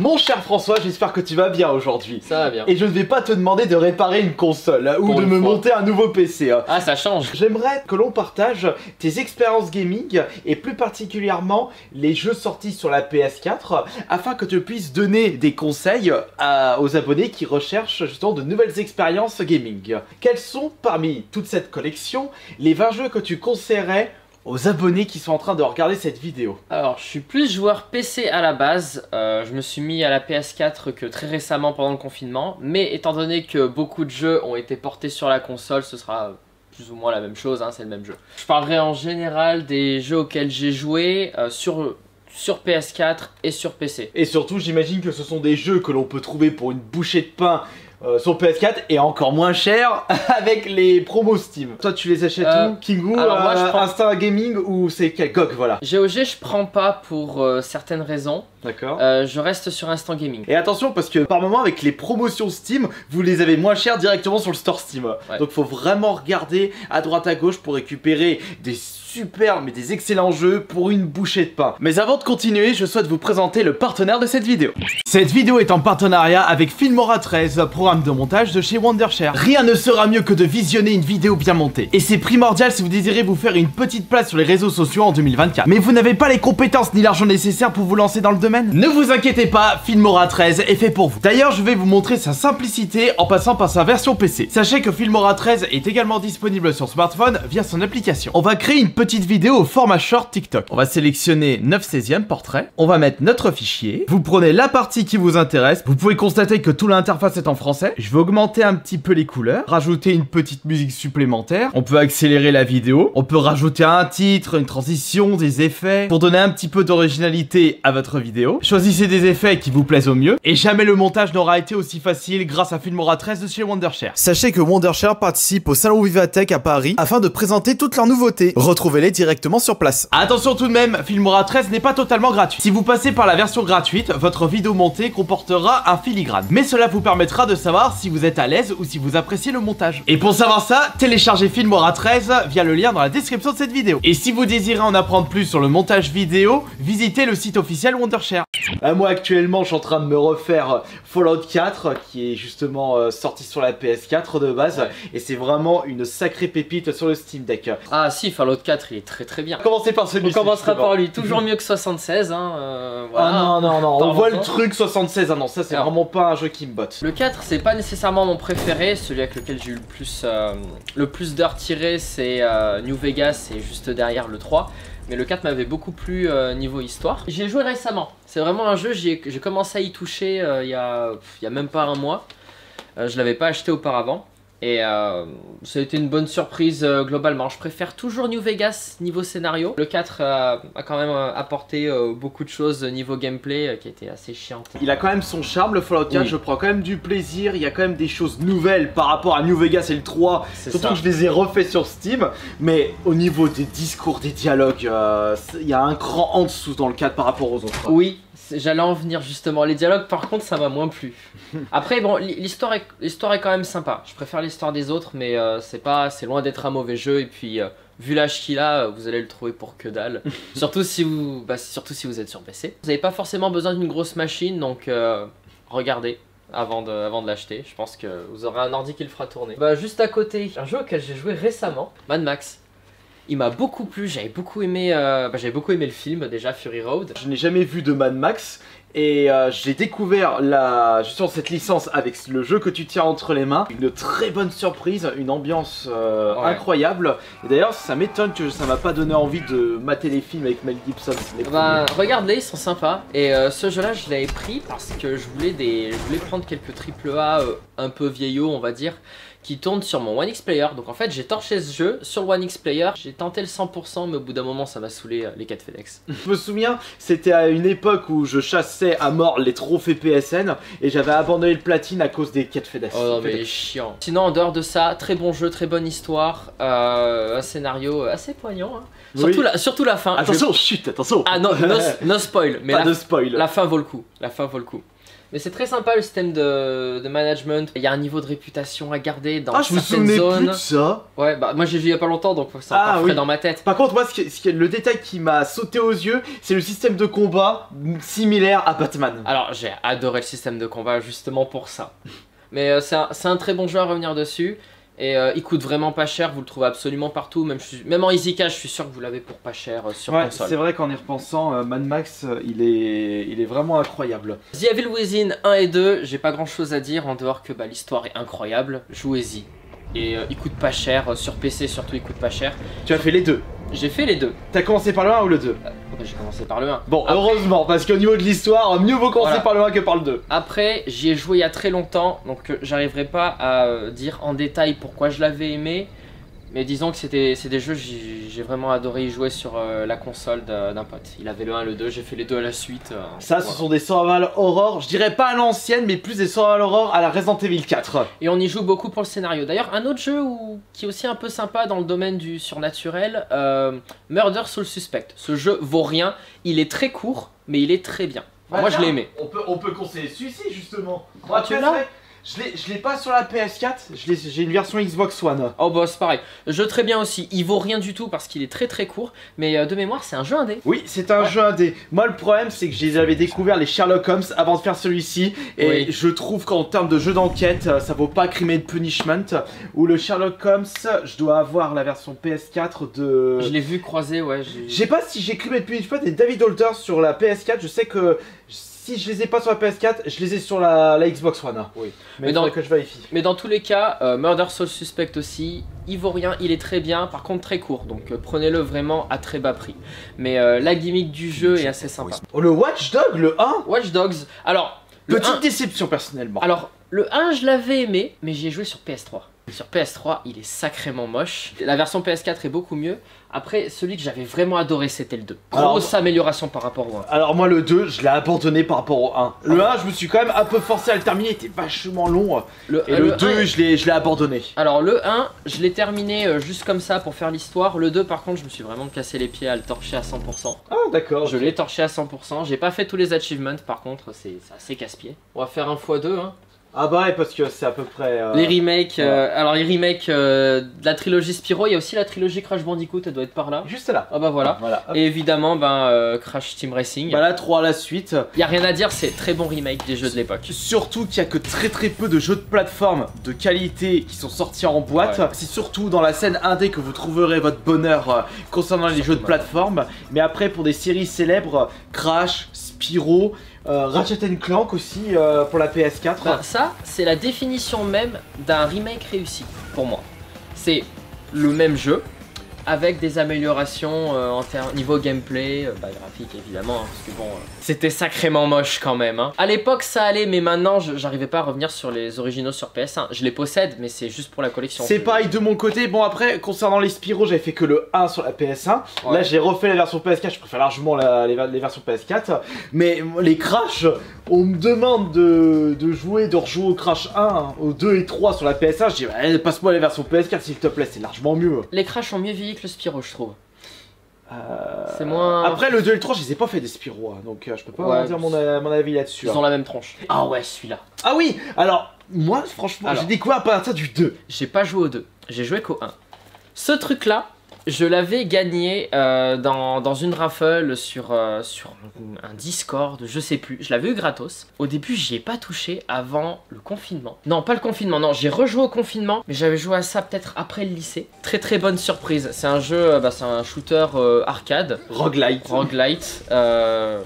Mon cher François, j'espère que tu vas bien aujourd'hui. Ça va bien. Et je ne vais pas te demander de réparer une console ou de me monter un nouveau PC. Ah, ça change. J'aimerais que l'on partage tes expériences gaming et plus particulièrement les jeux sortis sur la PS4 afin que tu puisses donner des conseils aux abonnés qui recherchent justement de nouvelles expériences gaming. Quels sont parmi toute cette collection les 20 jeux que tu conseillerais aux abonnés qui sont en train de regarder cette vidéo? Alors, je suis plus joueur PC à la base. Je me suis mis à la PS4 que très récemment pendant le confinement. Mais étant donné que beaucoup de jeux ont été portés sur la console, ce sera plus ou moins la même chose, hein, c'est le même jeu. Je parlerai en général des jeux auxquels j'ai joué sur PS4 et sur PC. Et surtout, j'imagine que ce sont des jeux que l'on peut trouver pour une bouchée de pain sur PS4 et encore moins cher avec les promos Steam. Toi, tu les achètes où? Kingu, moi, je prends... Instinct Gaming ou c'est quel GOG, voilà. GOG, je prends pas pour certaines raisons. D'accord. Je reste sur Instant Gaming. Et attention parce que par moment avec les promotions Steam, vous les avez moins chères directement sur le store Steam. Ouais. Donc faut vraiment regarder à droite à gauche pour récupérer des super mais des excellents jeux pour une bouchée de pain. Mais avant de continuer, je souhaite vous présenter le partenaire de cette vidéo. Cette vidéo est en partenariat avec Filmora 13, programme de montage de chez Wondershare. Rien ne sera mieux que de visionner une vidéo bien montée. Et c'est primordial si vous désirez vous faire une petite place sur les réseaux sociaux en 2024. Mais vous n'avez pas les compétences ni l'argent nécessaire pour vous lancer dans le domaine? Ne vous inquiétez pas, Filmora 13 est fait pour vous. D'ailleurs, je vais vous montrer sa simplicité en passant par sa version PC. Sachez que Filmora 13 est également disponible sur smartphone via son application. On va créer une petite vidéo au format short TikTok. On va sélectionner 9/16e portrait. On va mettre notre fichier. Vous prenez la partie qui vous intéresse. Vous pouvez constater que toute l'interface est en français. Je vais augmenter un petit peu les couleurs, rajouter une petite musique supplémentaire. On peut accélérer la vidéo. On peut rajouter un titre, une transition, des effets pour donner un petit peu d'originalité à votre vidéo. Choisissez des effets qui vous plaisent au mieux. Et jamais le montage n'aura été aussi facile grâce à Filmora 13 de chez Wondershare. Sachez que Wondershare participe au salon Vivatech à Paris afin de présenter toutes leurs nouveautés. Retrouvez-les directement sur place. Attention tout de même, Filmora 13 n'est pas totalement gratuit. Si vous passez par la version gratuite, votre vidéo montée comportera un filigrane. Mais cela vous permettra de savoir si vous êtes à l'aise ou si vous appréciez le montage. Et pour savoir ça, téléchargez Filmora 13 via le lien dans la description de cette vidéo. Et si vous désirez en apprendre plus sur le montage vidéo, visitez le site officiel Wondershare. Moi actuellement je suis en train de me refaire Fallout 4 qui est justement sorti sur la PS4 de base, ouais. Et c'est vraiment une sacrée pépite sur le Steam Deck. Ah si, Fallout 4 il est très bien. Commencez par celui-ci. On commencera par lui, toujours mieux que 76 hein, voilà. Ah non, on voit le truc 76, ah non ça c'est vraiment pas un jeu qui me botte. Le 4 c'est pas nécessairement mon préféré, celui avec lequel j'ai eu le plus d'heures tirées c'est New Vegas et juste derrière le 3. Mais le 4 m'avait beaucoup plu niveau histoire. J'y ai joué récemment. C'est vraiment un jeu, j'ai commencé à y toucher il y a même pas un mois. Je l'avais pas acheté auparavant. Et ça a été une bonne surprise globalement. Je préfère toujours New Vegas niveau scénario. Le 4 a quand même apporté beaucoup de choses niveau gameplay qui était assez chiante. Il a quand même son charme le Fallout 4, oui. Je prends quand même du plaisir. Il y a quand même des choses nouvelles par rapport à New Vegas et le 3. Surtout que je les ai refaits sur Steam. Mais au niveau des discours, des dialogues, il y a un cran en dessous dans le 4 par rapport aux autres. Oui. J'allais en venir justement, les dialogues par contre ça m'a moins plu. Après bon, l'histoire est quand même sympa. Je préfère l'histoire des autres mais c'est loin d'être un mauvais jeu. Et puis vu l'âge qu'il a, vous allez le trouver pour que dalle. surtout si vous êtes sur PC. Vous n'avez pas forcément besoin d'une grosse machine donc regardez avant de l'acheter. Je pense que vous aurez un ordi qui le fera tourner. Juste à côté, un jeu auquel j'ai joué récemment, Mad Max. Il m'a beaucoup plu, j'avais beaucoup aimé le film déjà, Fury Road. Je n'ai jamais vu de Mad Max et j'ai découvert justement cette licence avec le jeu que tu tiens entre les mains. Une très bonne surprise, une ambiance incroyable. Et d'ailleurs ça m'étonne que ça m'a pas donné envie de mater les films avec Mel Gibson. Regarde-les, ils sont sympas. Et ce jeu là je l'avais pris parce que je voulais prendre quelques AAA un peu vieillots on va dire, qui tourne sur mon One X Player. Donc en fait j'ai torché ce jeu sur le One X Player. J'ai tenté le 100% mais au bout d'un moment ça m'a saoulé les 4 FedEx. Je me souviens, c'était à une époque où je chassais à mort les trophées PSN et j'avais abandonné le platine à cause des 4 FedEx. Oh non mais chiant. Sinon en dehors de ça, très bon jeu, très bonne histoire, un scénario assez poignant hein. Surtout la fin. Attention, chut, attention. Ah non, no spoil. Mais pas de spoil. La fin vaut le coup. La fin vaut le coup. Mais c'est très sympa le système de management. Il y a un niveau de réputation à garder dans certaines zones. Ah, je me souvenais plus de ça. Ouais, bah moi j'ai vu il y a pas longtemps donc c'est encore frais dans ma tête. Par contre, moi, le détail qui m'a sauté aux yeux, c'est le système de combat similaire à Batman. Alors j'ai adoré le système de combat justement pour ça. Mais c'est un très bon jeu à revenir dessus. Et il coûte vraiment pas cher, vous le trouvez absolument partout, même en easy cash, je suis sûr que vous l'avez pour pas cher sur console. C'est vrai qu'en y repensant, Mad Max, il est vraiment incroyable. The Evil Within 1 et 2, j'ai pas grand chose à dire en dehors que l'histoire est incroyable, jouez-y. Et il coûte pas cher, sur PC surtout il coûte pas cher. Tu as fait les deux? J'ai fait les deux. T'as commencé par le 1 ou le 2? J'ai commencé par le 1. Bon, après, heureusement, parce qu'au niveau de l'histoire, mieux vaut commencer par le 1 que par le 2. Après, j'y ai joué il y a très longtemps, donc j'arriverai pas à dire en détail pourquoi je l'avais aimé. Mais disons que c'est des jeux, j'ai vraiment adoré y jouer sur la console d'un pote. Il avait le 1 et le 2, j'ai fait les deux à la suite. Ça, ce sont des survival horror, je dirais pas à l'ancienne, mais plus des survival horror à la Resident Evil 4. Et on y joue beaucoup pour le scénario. D'ailleurs, un autre jeu qui est aussi un peu sympa dans le domaine du surnaturel, Murder Soul Suspect. Ce jeu vaut rien, il est très court, mais il est très bien. Moi, je l'ai aimé. On peut conseiller celui-ci, justement. Moi, tu l'as ? Je l'ai pas sur la PS4, j'ai une version Xbox One. Oh bah c'est pareil, jeu très bien aussi, il vaut rien du tout parce qu'il est très très court, mais de mémoire c'est un jeu indé. Oui, c'est un jeu indé. Moi le problème c'est que j'avais découvert les Sherlock Holmes avant de faire celui-ci, et je trouve qu'en termes de jeu d'enquête, ça vaut pas Crime and Punishment, ou le Sherlock Holmes, je dois avoir la version PS4 de... Je l'ai vu croiser, ouais. Je sais pas si j'ai Crime and Punishment et David Holter sur la PS4, je sais que... Si je les ai pas sur la PS4, je les ai sur la Xbox One. Oui. Mais que je vérifie. Mais dans tous les cas, Murder Soul Suspect aussi, il vaut rien, il est très bien, par contre très court, donc prenez-le vraiment à très bas prix. Mais la gimmick du jeu est assez sympa. Oh, le Watch Dogs, le 1 Watch Dogs, alors... Petite déception personnellement. Alors, le 1 je l'avais aimé, mais j'y ai joué sur PS3. Sur PS3, il est sacrément moche. La version PS4 est beaucoup mieux. Après, celui que j'avais vraiment adoré, c'était le 2. Grosse amélioration par rapport au 1. Alors moi, le 2, je l'ai abandonné par rapport au 1. Le 1, je me suis quand même un peu forcé à le terminer, il était vachement long. Le 2, je l'ai abandonné. Alors le 1, je l'ai terminé juste comme ça pour faire l'histoire. Le 2, par contre, je me suis vraiment cassé les pieds à le torcher à 100%. Ah d'accord. Je l'ai torché à 100%. J'ai pas fait tous les achievements, par contre, c'est assez casse-pied. On va faire un x2, hein. Ah bah ouais, parce que c'est à peu près... Les remakes, alors les remakes de la trilogie Spyro, il y a aussi la trilogie Crash Bandicoot, elle doit être par là. Juste là. Ah bah voilà. Et évidemment, Crash Team Racing. Bah là, 3 à la suite. Y a rien à dire, c'est très bon remake des jeux de l'époque. Surtout qu'il y a que très peu de jeux de plateforme de qualité qui sont sortis en boîte. C'est surtout dans la scène indé que vous trouverez votre bonheur concernant les jeux de plateforme. Mais après, pour des séries célèbres, Crash, Spyro... Ratchet & Clank aussi pour la PS4. Bah, ça, c'est la définition même d'un remake réussi pour moi. C'est le même jeu avec des améliorations en niveau gameplay, graphique évidemment, hein, parce que bon, c'était sacrément moche quand même. Hein. À l'époque ça allait, mais maintenant j'arrivais pas à revenir sur les originaux sur PS1. Je les possède, mais c'est juste pour la collection. C'est pareil de mon côté. Bon après, concernant les Spyro, j'avais fait que le 1 sur la PS1. Ouais. Là j'ai refait la version PS4, je préfère largement les versions PS4. Mais les Crash, on me demande de rejouer au Crash 1, au 2 et 3 sur la PS1. Je dis passe-moi les versions PS4 s'il te plaît, c'est largement mieux. Les Crash ont mieux vieilli que le Spyro, je trouve. C'est moins... Après le 2 et le 3, je les ai pas fait des Spyro, hein, donc je peux pas dire mon avis là-dessus. Ils ont la même tronche. Ah ouais, celui-là. Ah oui, alors moi franchement, j'ai découvert à partir du 2. J'ai pas joué au 2, j'ai joué qu'au 1. Ce truc-là, je l'avais gagné dans une raffle sur un Discord, je sais plus. Je l'avais eu gratos. Au début, j'y ai pas touché avant le confinement. Non, pas le confinement, non. J'ai rejoué au confinement, mais j'avais joué à ça peut-être après le lycée. Très bonne surprise. C'est un jeu, c'est un shooter arcade. Roguelite.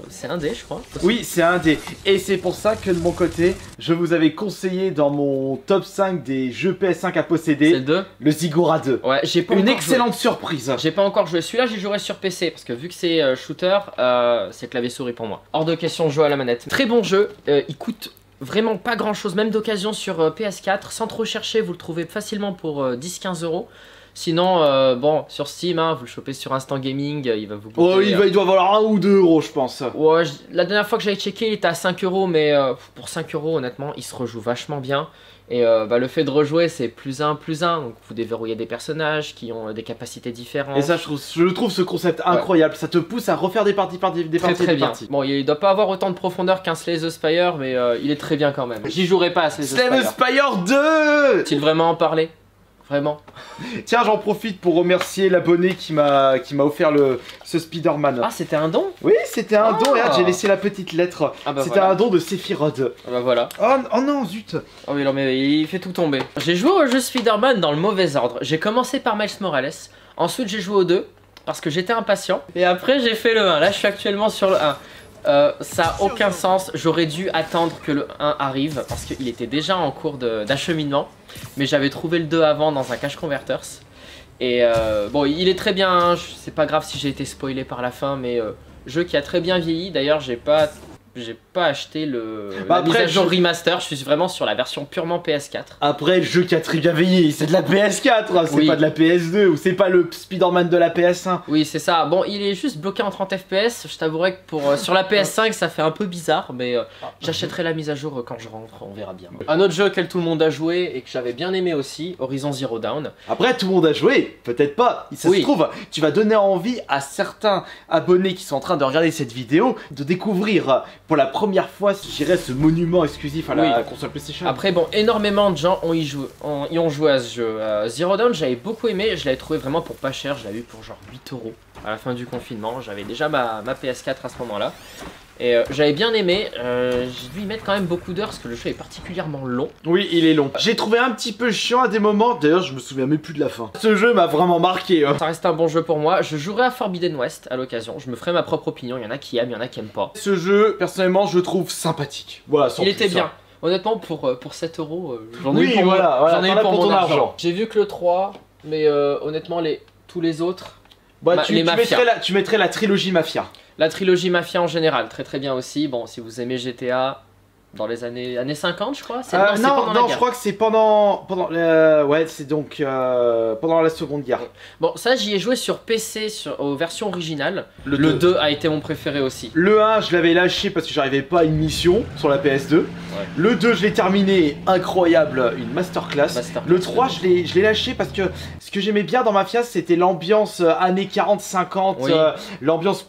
C'est un dé, je crois. Oui, c'est un dé. Et c'est pour ça que de mon côté, je vous avais conseillé dans mon top 5 des jeux PS5 à posséder. C'est le 2 ? Le Ziggurat 2. Ouais, j'ai pas une excellente surprise. J'ai pas encore joué. Celui-là, j'ai joué sur PC parce que vu que c'est shooter, c'est clavier-souris pour moi. Hors de question de jouer à la manette. Très bon jeu. Il coûte vraiment pas grand-chose, même d'occasion sur PS4. Sans trop chercher, vous le trouvez facilement pour 10-15 €. Sinon, bon, sur Steam, hein, vous le chopez sur Instant Gaming, il va vous coûter... Oh, il doit valoir 1 ou 2 euros, je pense. Ouais, la dernière fois que j'avais checké, il était à 5 euros, mais pour 5 euros, honnêtement, il se rejoue vachement bien. Et le fait de rejouer, c'est +1, +1, donc vous déverrouillez des personnages qui ont des capacités différentes. Et ça, je trouve ce concept incroyable, ça te pousse à refaire des parties. Très bien. Bon, il doit pas avoir autant de profondeur qu'un Slay the Spire, mais il est très bien quand même. J'y jouerai pas à Slay the Spire. Slay the Spire 2. Faut-il vraiment en parler? Vraiment. Tiens, j'en profite pour remercier l'abonné qui m'a offert ce Spider-Man. Ah, c'était un don? Oui, c'était un don, regarde, j'ai laissé la petite lettre. Ah bah c'était un don de Sephiroth. Ah bah voilà. Oh non, zut. Oh oui, non mais il fait tout tomber. J'ai joué au jeu Spider-Man dans le mauvais ordre. J'ai commencé par Miles Morales, ensuite j'ai joué au 2, parce que j'étais impatient. Et après j'ai fait le 1, là je suis actuellement sur le 1. Ça a aucun sens, j'aurais dû attendre que le 1 arrive parce qu'il était déjà en cours d'acheminement. Mais j'avais trouvé le 2 avant dans un cache converters. Et bon, il est très bien, hein, c'est pas grave si j'ai été spoilé par la fin, mais jeu qui a très bien vieilli. D'ailleurs, j'ai pas acheté la mise à jour remaster, je suis vraiment sur la version purement PS4. Après, le jeu qui a très bien vieilli, c'est de la PS4, c'est pas de la PS2, ou c'est pas le Spider-Man de la PS1. Oui, c'est ça. Bon, il est juste bloqué en 30 FPS, je t'avouerai que sur la PS5, ça fait un peu bizarre, mais j'achèterai la mise à jour quand je rentre, on verra bien. Un autre jeu auquel tout le monde a joué et que j'avais bien aimé aussi, Horizon Zero Dawn. Après, tout le monde a joué, peut-être pas. Ça se trouve, tu vas donner envie à certains abonnés qui sont en train de regarder cette vidéo de découvrir pour la première fois, je dirais, ce monument exclusif à la console PlayStation. Après, bon, énormément de gens y ont joué à ce jeu. Zero Dawn, j'avais beaucoup aimé, je l'avais trouvé vraiment pour pas cher, je l'avais eu pour genre 8 euros à la fin du confinement. J'avais déjà ma PS4 à ce moment-là. Et j'avais bien aimé, j'ai dû y mettre quand même beaucoup d'heures parce que le jeu est particulièrement long. Oui, il est long. J'ai trouvé un petit peu chiant à des moments, d'ailleurs je me souviens même plus de la fin. Ce jeu m'a vraiment marqué. Ça reste un bon jeu pour moi, je jouerai à Forbidden West à l'occasion, je me ferai ma propre opinion, il y en a qui aiment, il y en a qui aiment pas. Ce jeu, personnellement, je le trouve sympathique. Voilà, il était bien. Honnêtement, pour 7 euros, j'en ai eu pour mon argent. J'ai vu que le 3, mais honnêtement, tous les autres... Bah, tu mettrais la trilogie Mafia. La trilogie Mafia en général, très très bien aussi. Bon, si vous aimez GTA, dans les années 50, je crois. Non, je crois que c'est pendant ouais, c'est donc pendant la Seconde Guerre. Bon, ça j'y ai joué sur PC, aux versions originales. Le 2 a été mon préféré aussi. Le 1, je l'avais lâché parce que j'arrivais pas à une mission sur la PS2. Ouais. Le 2, je l'ai terminé, incroyable, une masterclass. Le 3, je l'ai lâché parce que ce que j'aimais bien dans Mafia, c'était l'ambiance années 40-50, oui. L'ambiance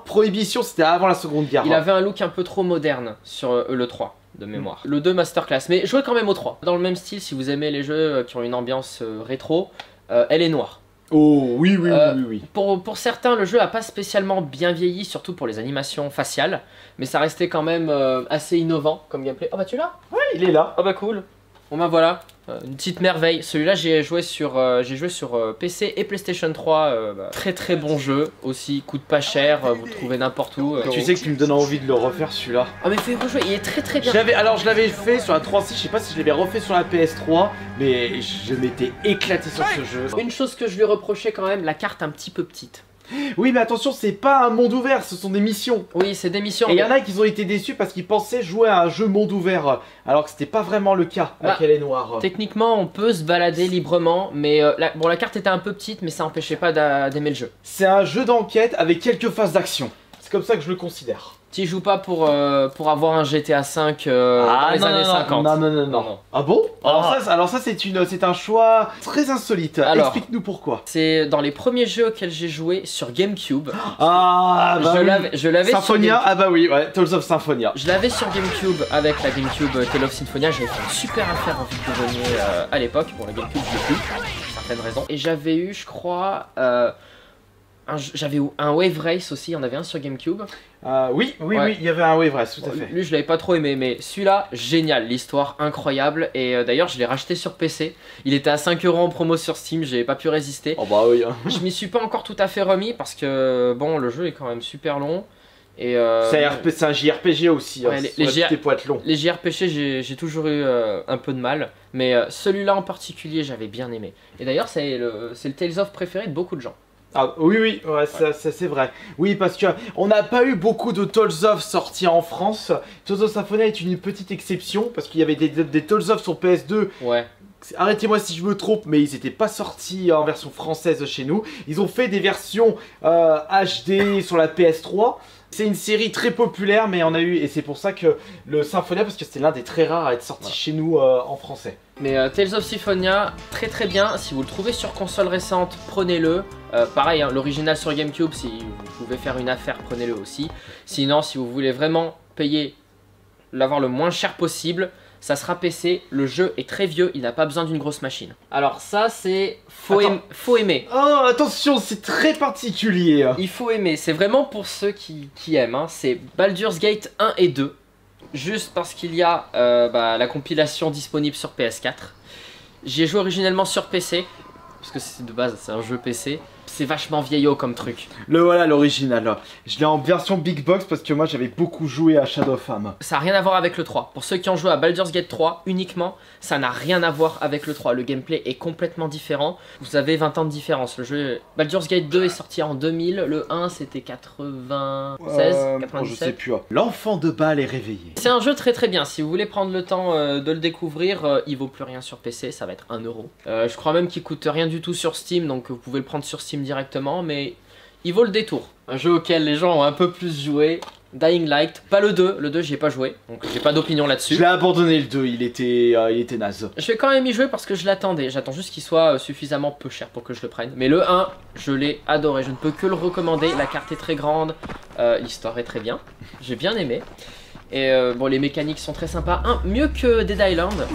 prohibition, c'était avant la Seconde Guerre. Il avait un look un peu trop moderne sur le 3. De mémoire. Le 2 masterclass, mais jouez quand même au 3. Dans le même style, si vous aimez les jeux qui ont une ambiance rétro, elle est noire. Oh oui, oui. Pour certains, le jeu a pas spécialement bien vieilli, surtout pour les animations faciales, mais ça restait quand même assez innovant comme gameplay. Oh bah tu l'as? Ouais, il est là. Oh bah cool. Bon bah voilà, une petite merveille. Celui-là j'ai joué sur PC et PlayStation 3. Très très bon jeu aussi, coûte pas cher, vous le trouvez n'importe où. Tu sais que tu me donnes envie de le refaire celui-là. Ah mais fais rejouer, il est très très bien. Je l'avais fait sur la 3.6, je sais pas si je l'avais refait sur la PS3, mais je m'étais éclaté sur ce jeu. Une chose que je lui reprochais quand même, la carte un petit peu petite. Oui mais attention, c'est pas un monde ouvert, ce sont des missions. Oui, c'est des missions. Et il y en a qui ont été déçus parce qu'ils pensaient jouer à un jeu monde ouvert, alors que c'était pas vraiment le cas avec Elle est Noire. Techniquement, on peut se balader librement, mais la carte était un peu petite, mais ça empêchait pas d'aimer le jeu. C'est un jeu d'enquête avec quelques phases d'action. C'est comme ça que je le considère. Tu joues pas pour avoir un GTA 5 dans les années 50. Non. Ah bon? Alors ça c'est un choix très insolite. Explique-nous pourquoi. C'est dans les premiers jeux auxquels j'ai joué sur GameCube. Ah bah je l'avais Symphonia, ah bah oui, ouais, Tales of Symphonia. Je l'avais sur GameCube avec la GameCube Tales of Symphonia. J'avais fait une super affaire en vide à l'époque. Bon, la GameCube je l'ai plus, pour certaines raisons. Et j'avais eu, je crois... j'avais un Wave Race aussi, il y en avait un sur GameCube. Oui, il y avait un Wave Race, tout à fait. Lui, je l'avais pas trop aimé, mais celui-là, génial, l'histoire incroyable. Et d'ailleurs, je l'ai racheté sur PC. Il était à 5 € en promo sur Steam, j'ai pas pu résister. Oh bah oui. Je m'y suis pas encore tout à fait remis parce que, bon, le jeu est quand même super long. C'est un JRPG aussi, ouais, les JRPG, j'ai toujours eu un peu de mal. Mais celui-là en particulier, j'avais bien aimé. Et d'ailleurs, c'est le Tales of préféré de beaucoup de gens. Ah oui, oui, ouais, ça c'est vrai. Oui, parce que on n'a pas eu beaucoup de Tales of sortis en France. Tales of Symphonia est une petite exception, parce qu'il y avait des Tales of sur PS2. Ouais. Arrêtez-moi si je me trompe, mais ils n'étaient pas sortis en version française chez nous. Ils ont fait des versions HD sur la PS3. C'est une série très populaire, mais on a eu, et c'est pour ça que le Symphonia, parce que c'était l'un des très rares à être sorti chez nous en français. Mais Tales of Symphonia, très bien. Si vous le trouvez sur console récente, prenez-le. Pareil, hein, l'original sur GameCube, si vous pouvez faire une affaire, prenez-le aussi. Sinon, si vous voulez vraiment payer, l'avoir le moins cher possible, ça sera PC. Le jeu est très vieux, il n'a pas besoin d'une grosse machine. Alors ça, c'est faut aimer. Oh, attention, c'est très particulier. Il faut aimer, c'est vraiment pour ceux qui aiment. Hein. C'est Baldur's Gate 1 et 2. Juste parce qu'il y a la compilation disponible sur PS4. J'y ai joué originellement sur PC, parce que c'est de base, c'est un jeu PC. C'est vachement vieillot comme truc. Voilà l'original. Je l'ai en version Big Box parce que moi j'avais beaucoup joué à Shadow of Am. Ça n'a rien à voir avec le 3. Pour ceux qui ont joué à Baldur's Gate 3 uniquement, ça n'a rien à voir avec le 3. Le gameplay est complètement différent. Vous avez 20 ans de différence. Le jeu Baldur's Gate 2 est sorti en 2000. Le 1 c'était 96, 97. Je sais plus. L'enfant de Bâle est réveillé. C'est un jeu très bien. Si vous voulez prendre le temps de le découvrir, il vaut plus rien sur PC. Ça va être 1 €. Je crois même qu'il coûte rien du tout sur Steam. Donc vous pouvez le prendre sur Steam directement, mais il vaut le détour. Un jeu auquel les gens ont un peu plus joué, Dying Light, pas le 2 j'y ai pas joué, donc j'ai pas d'opinion là-dessus. Je l'ai abandonné le 2, il était naze. Je vais quand même y jouer parce que je l'attendais, j'attends juste qu'il soit suffisamment peu cher pour que je le prenne. Mais le 1, je l'ai adoré, je ne peux que le recommander, la carte est très grande, l'histoire est très bien, j'ai bien aimé. Et bon, les mécaniques sont très sympas, mieux que Dead Island.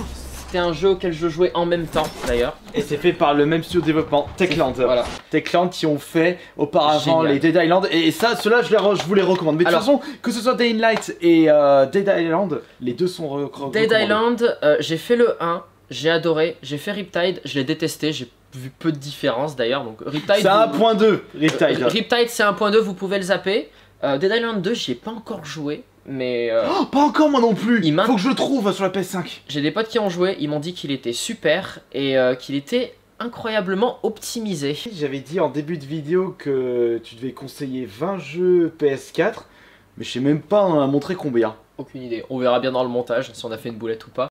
C'était un jeu auquel je jouais en même temps d'ailleurs. Et c'est fait par le même studio de développement, Techland. Voilà. Techland qui ont fait auparavant les Dead Island. Et ça, ceux-là, je vous les recommande. Mais de toute façon, que ce soit Dying Light et Dead Island, les deux sont recommandés. Dead Island, j'ai fait le 1, j'ai adoré. J'ai fait Riptide, je l'ai détesté. J'ai vu peu de différence d'ailleurs. Donc Riptide. C'est 1.2, Riptide. Riptide, c'est 1.2, vous pouvez le zapper. Dead Island 2, j'y ai pas encore joué. Mais oh, pas encore moi non plus. Faut que je le trouve sur la PS5. J'ai des potes qui ont joué, ils m'ont dit qu'il était super et qu'il était incroyablement optimisé. J'avais dit en début de vidéo que tu devais conseiller 20 jeux PS4, mais je sais même pas montrer combien. Aucune idée, on verra bien dans le montage si on a fait une boulette ou pas.